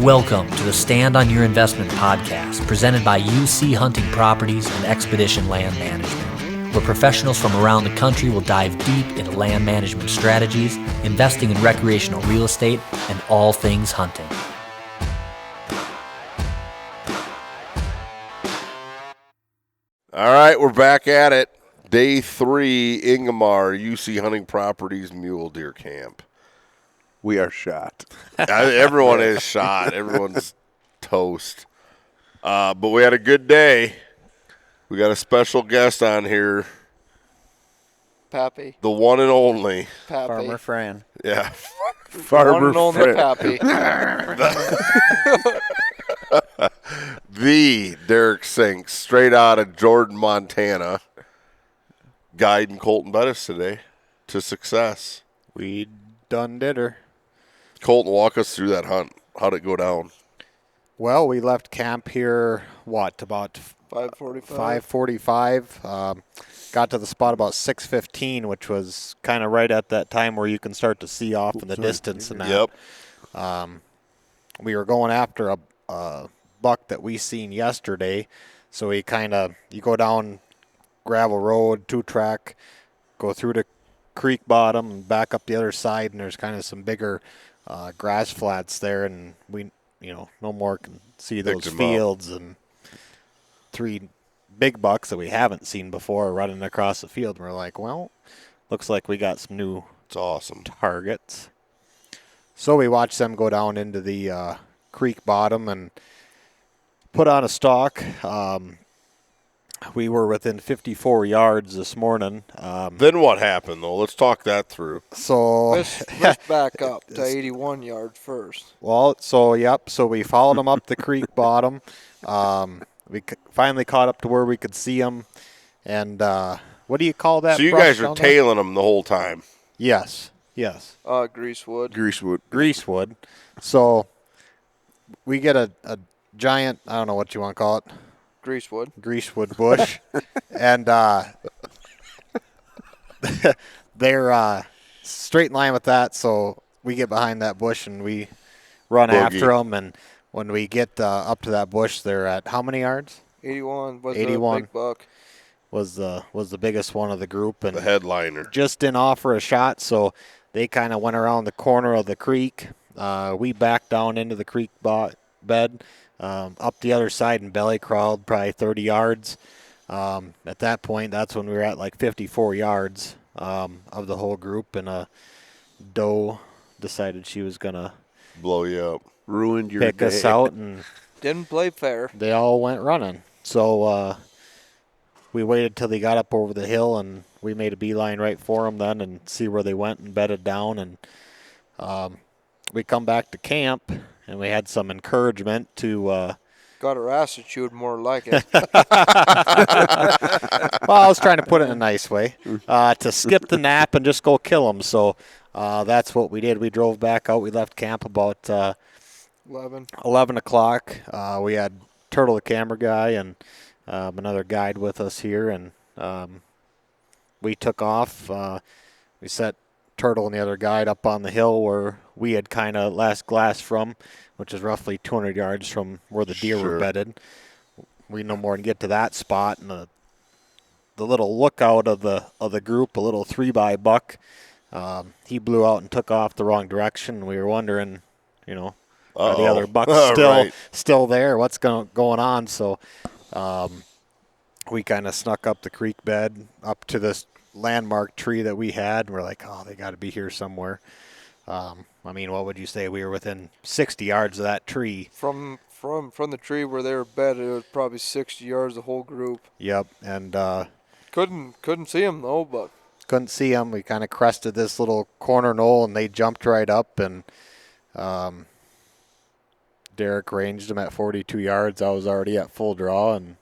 Welcome to the Stand on Your Investment podcast, presented by UC Hunting Properties and Expedition Land Management, where professionals from around the country will dive deep into land management strategies, investing in recreational real estate, and all things hunting. All right, we're back at it. Day 3, Ingomar, UC Hunting Properties Mule Deer Camp. We are shot. Everyone is shot. Everyone's toast. But we had a good day. We got a special guest on here. Pappy. The one and only. Pappy. Farmer Fran. Yeah. Farmer Fran. Pappy. The Derek Sinks, straight out of Jordan, Montana, guiding Colton Bettis today to success. We done did her. Colton, walk us through that hunt. How'd it go down? Well, we left camp here, about 5:45. Got to the spot about 6:15, which was kind of right at that time where you can start to see off in the distance. And that. Yep. We were going after a buck that we seen yesterday, so you go down gravel road, 2-track, go through the creek bottom and back up the other side, and there's kind of some bigger grass flats there, and we no more can see those fields and 3 big bucks that we haven't seen before running across the field. And we're like, well, looks like we got some new targets. So we watched them go down into the creek bottom and put on a stalk. We were within 54 yards this morning. Then what happened, though? Let's talk that through. So let's back up to 81 yards first. Well, so we followed them up the creek bottom. We finally caught up to where we could see them. And what do you call that? So you guys are tailing them the whole time? Yes. Greasewood. So we get a giant, I don't know what you want to call it. Greasewood bush. And they're straight in line with that, so we get behind that bush and we run after them. And when we get up to that bush, they're at how many yards? 81 was 81 the big buck. Was the biggest one of the group. And the headliner. Just didn't offer a shot, so they kind of went around the corner of the creek. We backed down into the creek bed. Up the other side and belly crawled probably 30 yards. At that point, that's when we were at like 54 yards of the whole group, and a doe decided she was going to blow you up. Ruined your pick day. us out, and didn't play fair. They all went running. So we waited till they got up over the hill, and we made a beeline right for them then and see where they went and bedded down. And we come back to camp, and we had some encouragement to got her ass chewed more like it. Well, I was trying to put it in a nice way. To skip the nap and just go kill them. So that's what we did. We drove back out. We left camp about 11 o'clock. We had Turtle, the camera guy, and another guide with us here. And we took off. We set Turtle and the other guide up on the hill where we had kind of last glass from, which is roughly 200 yards from where the deer were bedded. We no more than get to that spot, and the little lookout of the group, a little 3x buck, he blew out and took off the wrong direction. We were wondering, are the other bucks still there? What's going on? So we kind of snuck up the creek bed up to this landmark tree that we had, and we're like, oh, they got to be here somewhere. What would you say? We were within 60 yards of that tree. From the tree where they were bedded, it was probably 60 yards, the whole group. Yep, and couldn't see them though, but couldn't see them. We kind of crested this little corner knoll, and they jumped right up, and Derek ranged them at 42 yards. I was already at full draw, and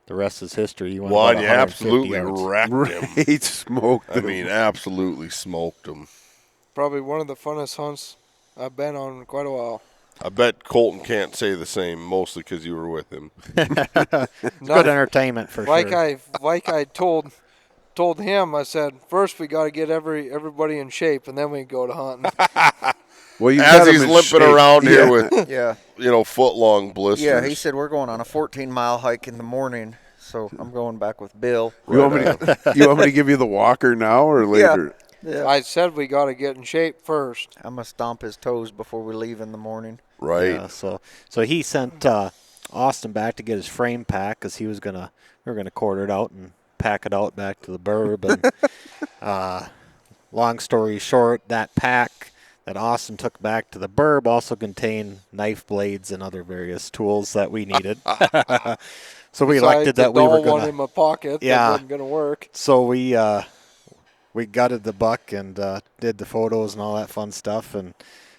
the rest is history. You absolutely wrecked him. He smoked him. Absolutely smoked him. Probably one of the funnest hunts I've been on in quite a while. I bet Colton can't say the same, mostly because you were with him. Good entertainment for sure. Like I told him, I said, first we got to get everybody in shape, and then we can go to hunting. Well, you as got 'em he's in limping shape. around here Yeah. with Yeah. foot-long blisters. Yeah, he said we're going on a 14-mile hike in the morning, so I'm going back with Bill. You want me to give you the walker now or later? Yeah. I said we got to get in shape first. I'm going to stomp his toes before we leave in the morning. Right. Yeah, so he sent Austin back to get his frame pack because we were gonna quarter it out and pack it out back to the burb. And long story short, that pack that Austin took back to the burb also contained knife blades and other various tools that we needed. So we elected that we were one gonna. in my pocket Yeah. that wasn't gonna work. So we gutted the buck and did the photos and all that fun stuff, and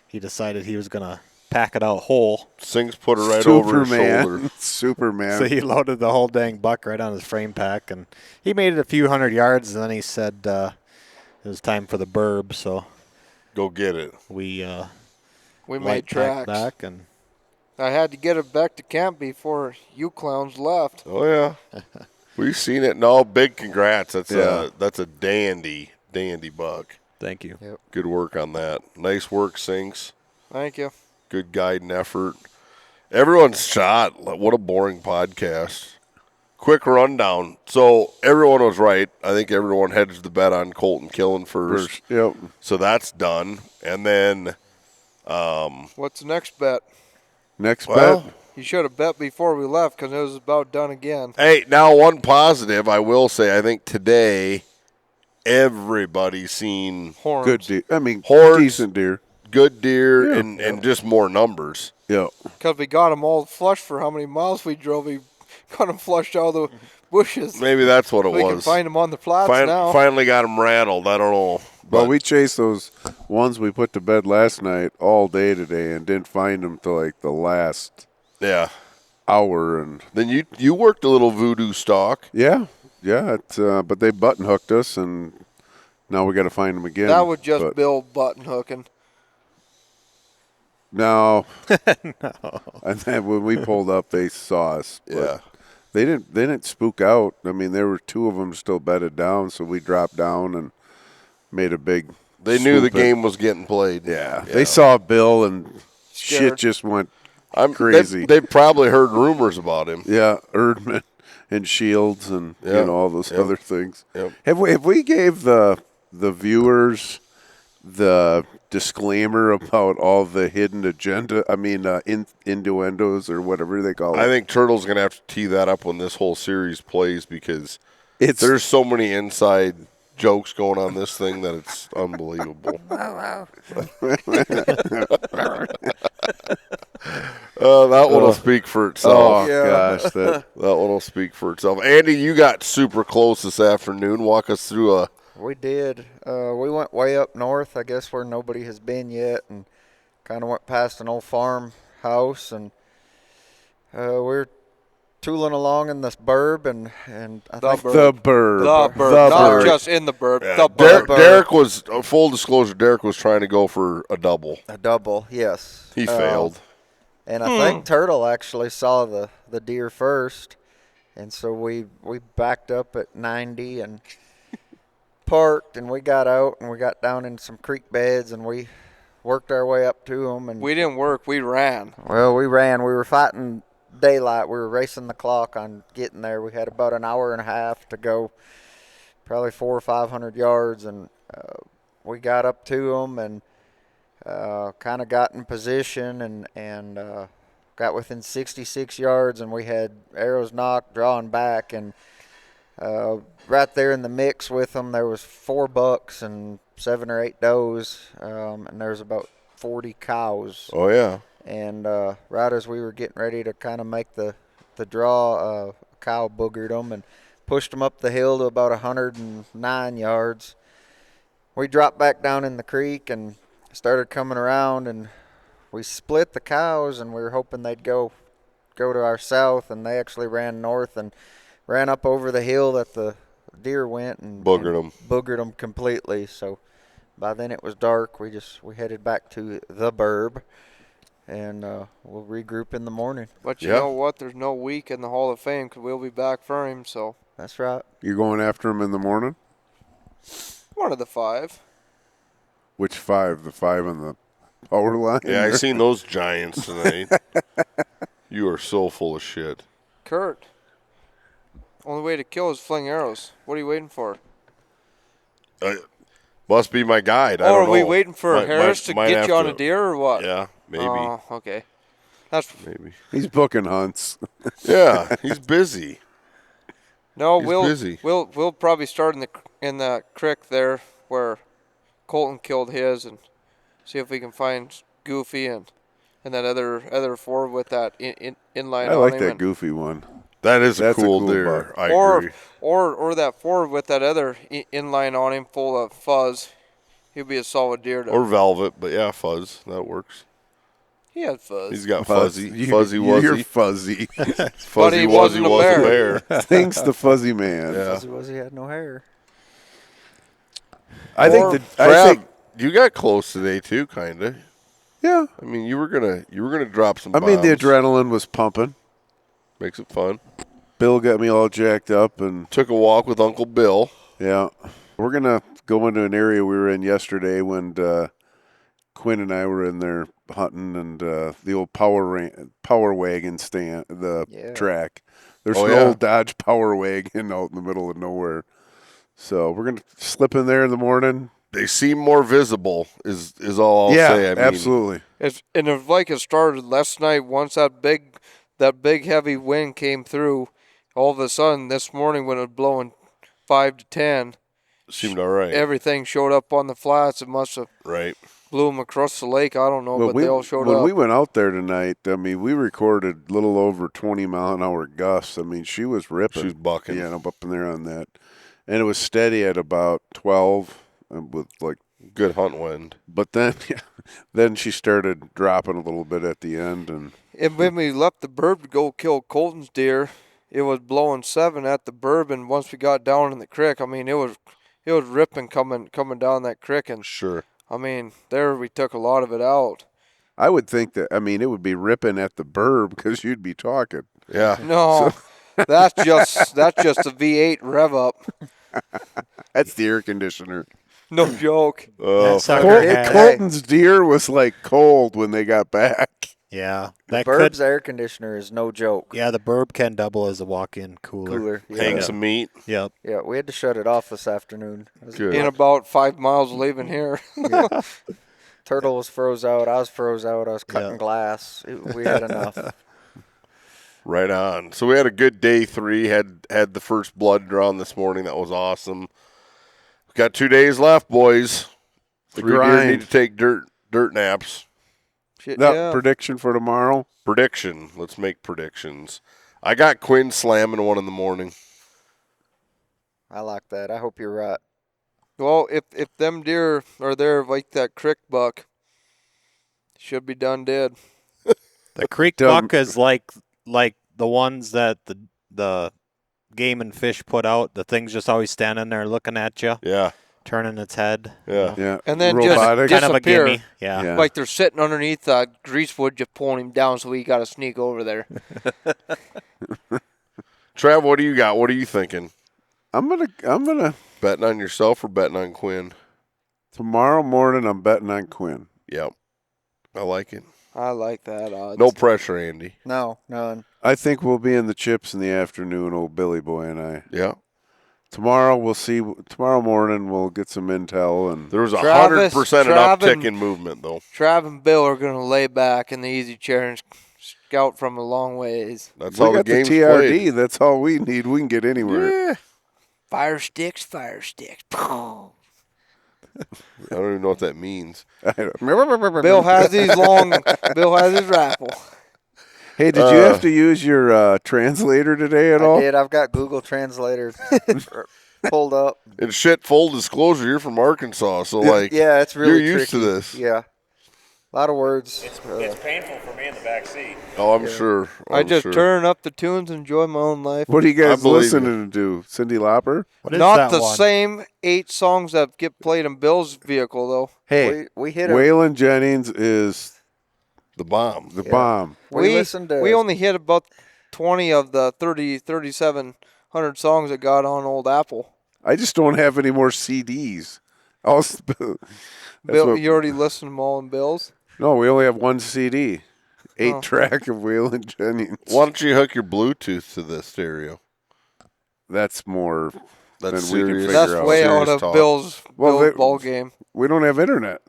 he decided he was gonna pack it out whole. Sings put it right over his shoulder. Superman. So he loaded the whole dang buck right on his frame pack, and he made it a few hundred yards, and then he said it was time for the burb, so Go get it. we We made light packed tracks. back, and I had to get it back to camp before you clowns left. Oh, yeah. We've seen it. No, big congrats. That's a dandy buck. thank you. Yep. Good work on that. Nice work, Sinks. Thank you. Good guiding effort. Everyone's shot. What a boring podcast. Quick rundown. So everyone was right. I think everyone hedged the bet on Colton killing first. Yep. So that's done. And then, What's the next bet? Next well, bet. You should have bet before we left because it was about done again. hey, now one positive, I will say, I think today everybody's seen Horns. Good deer. I mean, Horns. decent deer. good deer Yeah. and just more numbers. Yeah. Because we got them all flushed for how many miles we drove. We got them flushed out of the bushes. Maybe that's what it We was. can find them on the flats now. Finally got them rattled. I don't know. Well, But we chased those ones we put to bed last night all day today and didn't find them till like the last yeah. hour. And Then you worked a little voodoo stalk. yeah, but they button hooked us, and now we got to find them again. That was just But Bill button hooking. no. And then when we pulled up, they saw us. But Yeah. they didn't spook out. I mean, there were two of them still bedded down, so we dropped down and made a big. They knew the swoop in. game was getting played. Yeah, they saw Bill and Scared. shit just went crazy. They probably heard rumors about him. Yeah, Erdman and Shields and Yeah. all those Yep. other things. Yep. Have we gave the viewers the disclaimer about all the hidden agenda? I mean, innuendos or whatever they call it. I think Turtle's going to have to tee that up when this whole series plays because it's there's so many inside jokes going on this thing that it's unbelievable. That one will speak for oh itself. gosh, that That one will speak for itself. Andy, you got super close this afternoon. Walk us through a. We did. We went way up north, I guess, where nobody has been yet, and kind of went past an old farmhouse, and we're tooling along in this burb, and I think the bird, The bird. the Not bird. just in the bird. Yeah, The Derek, bird. Derek was full disclosure. Derek was trying to go for a double. a double, yes. He failed. And I think Turtle actually saw the deer first, and so we backed up at 90 and parked, and we got out, and we got down in some creek beds, and we worked our way up to them. And We didn't work. We ran. well, we ran. We were fighting daylight. We were racing the clock on getting there. We had about an hour and a half to go, probably 400 or 500 yards, and we got up to them and kind of got in position and got within 66 yards, and we had arrows knocked, drawing back, and right there in the mix with them, there was 4 bucks and 7 or 8 does, and there was about 40 cows. Oh yeah. And right as we were getting ready to kind of make the draw, a cow boogered them and pushed them up the hill to about 109 yards. We dropped back down in the creek and started coming around, and we split the cows, and we were hoping they'd go to our south, and they actually ran north and ran up over the hill that the deer went and Boogered them completely. So by then it was dark. We headed back to the burb, and we'll regroup in the morning. But you Yeah. know what? There's no week in the Hall of Fame because we'll be back for him. So That's right. You're going after them in the morning? one of the 5. Which 5? The 5 and the power line. Yeah, I seen those giants tonight. You are so full of shit. Kurt. Only way to kill is fling arrows. What are you waiting for? Must be my guide. I Or don't are know. we waiting for Harris to might get have you on to- a deer or what? Yeah, maybe. Oh, okay. That's Maybe. He's booking hunts. Yeah, he's busy. no. He's busy. We'll probably start in the creek there where Colton killed his and see if we can find Goofy and that other four with that inline I on like him. that and- goofy one. That's a cool cool deer. buck. I agree. Or that four with that other inline on him full of fuzz. He'd be a solid deer. Or velvet, but yeah, fuzz. That works. He had fuzz. He's got Fuzzy wuzzy. You're fuzzy. But he wasn't a bear. Thanks the fuzzy man. Yeah. Fuzzy Wuzzy had no hair. I think Trav, you got close today too, kinda. yeah. I mean, you were gonna drop some. I mean, the bombs. adrenaline was pumping. Makes it fun. Bill got me all jacked up, and Took a walk with Uncle Bill. yeah, we're gonna go into an area we were in yesterday when Quinn and I were in there hunting, and the old power wagon stand, track. There's Oh, an yeah. old Dodge power wagon out in the middle of nowhere. So we're gonna slip in there in the morning. They seem more visible. Is all I'll say. I mean, absolutely. It's like it started last night. Once that big heavy wind came through, all of a sudden this morning when it was blowing 5 to 10, Seemed all right. everything showed up on the flats. It must have Right. blew them across the lake. I don't know, but they all showed when up. we went out there tonight, I mean, we recorded a little over 20-mile-an-hour gusts. I mean, she was ripping. She was bucking. Yeah, up in there on that. And it was steady at about 12 with like, Good hunt wind. but then then she started dropping a little bit at the end. And When we left the burb to go kill Colton's deer, it was blowing 7 at the burb, and once we got down in the creek, I mean, it was ripping coming down that creek, and Sure. I mean, there we took a lot of it out. I would think that, I mean, it would be ripping at the burb because you'd be talking. Yeah. No, that's just a V8 rev up. That's the air conditioner. No joke. Oh, That sucker had- Colton's deer was like cold when they got back. Yeah, The that Burb's could. air conditioner is no joke. Yeah, the burb can double as a walk-in cooler. Yeah. hang some meat. Yep. Yeah, we had to shut it off this afternoon. It was- Good. In about 5 miles leaving here. Turtle was froze out. I was froze out. I was cutting Yeah. glass. We had enough. Right on. So we had a good day 3. Had the first blood drawn this morning. That was awesome. We've got 2 days left, boys. The 3 deer grind. need to take dirt naps. Shit, That yeah. prediction for tomorrow. Prediction. Let's make predictions. I got Quinn slamming 1 in the morning. I like that. I hope you're right. Well, if them deer are there like that crick buck, should be done dead. The creek Dumb. buck is like the ones that the game and fish put out. The thing's just always standing there looking at you, Yeah. turning its head. Yeah. Yeah. And then Robotic. just Kind of a disappear. gimme. Yeah. Yeah. Like they're sitting underneath that greasewood, just pulling him down, so we got to sneak over there. Trav, what do you got? What are you thinking? I'm gonna Betting on yourself or betting on Quinn? tomorrow morning. I'm betting on Quinn. Yep. I like it. I like that odds. No pressure, Andy. No, none. I think we'll be in the chips in the afternoon, old Billy Boy and I. Yeah. Tomorrow we'll see. Tomorrow morning we'll get some intel and There was Travis- 100% an Trav uptick and- in movement, though. Trav and Bill are going to lay back in the easy chair and scout from a long ways. That's we how the got the game's TRD. played. That's all we need. We can get anywhere. Yeah. Fire sticks, fire sticks. I don't even know what that means. Bill has his Bill has his rifle. Hey, did you have to use your translator today at all? I did. I've got Google Translator pulled up. And shit, full disclosure, you're from Arkansas, so like, Yeah, it's really you're used to tricky. this. Yeah. A lot of words. It's painful for me in the back seat. Oh, I'm sure. I I'm just sure. turn up the tunes and enjoy my own life. What are you guys I believe listening to? Cindy Lauper? What is Not that the one? same 8 songs that get played in Bill's vehicle, though. Hey, We hit 'em. Waylon Jennings is the bomb. the bomb. We listened to. We only hit about 20 of the 3,700 songs that got on Old Apple. I just don't have any more CDs. Bill, what- you already listened to them all in Bill's? No, we only have one CD. 8-track of Waylon Jennings. Why don't you hook your Bluetooth to the stereo? That's more That's than we can serious. figure That's out. way Serious out of talk. Bill's Well, ball game. We don't have internet.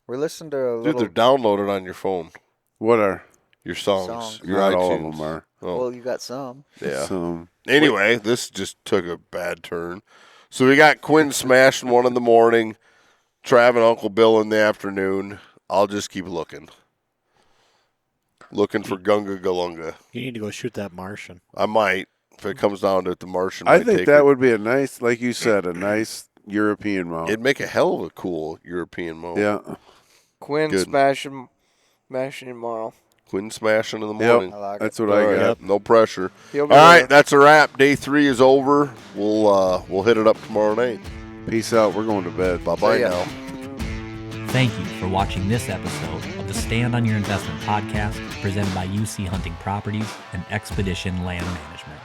We listened to a Dude, little. they're downloaded on your phone. What are? Your songs. Songs. Your Not iTunes. all of them are. Oh. Well, you got some. Yeah. So, Anyway, this just took a bad turn. So we got Quinn smashing 1 in the morning, Trav and Uncle Bill in the afternoon. I'll just keep looking. Looking for Gunga Galunga. You need to go shoot that Martian. I might, if it comes down to it, the Martian I might think take that it. would be a nice, like you said, a nice European mount. It'd make a hell of a cool European mode. Yeah. Quinn Good. smashing tomorrow. Quinn smashing in the morning. I like That's it. what I All right, got. no pressure. He'll All be right, there. that's a wrap. Day 3 is over. We'll hit it up tomorrow night. Peace out. We're going to bed. Bye-bye See ya. now. Thank you for watching this episode of the Stand on Your Investment podcast presented by UC Hunting Properties and Expedition Land Management.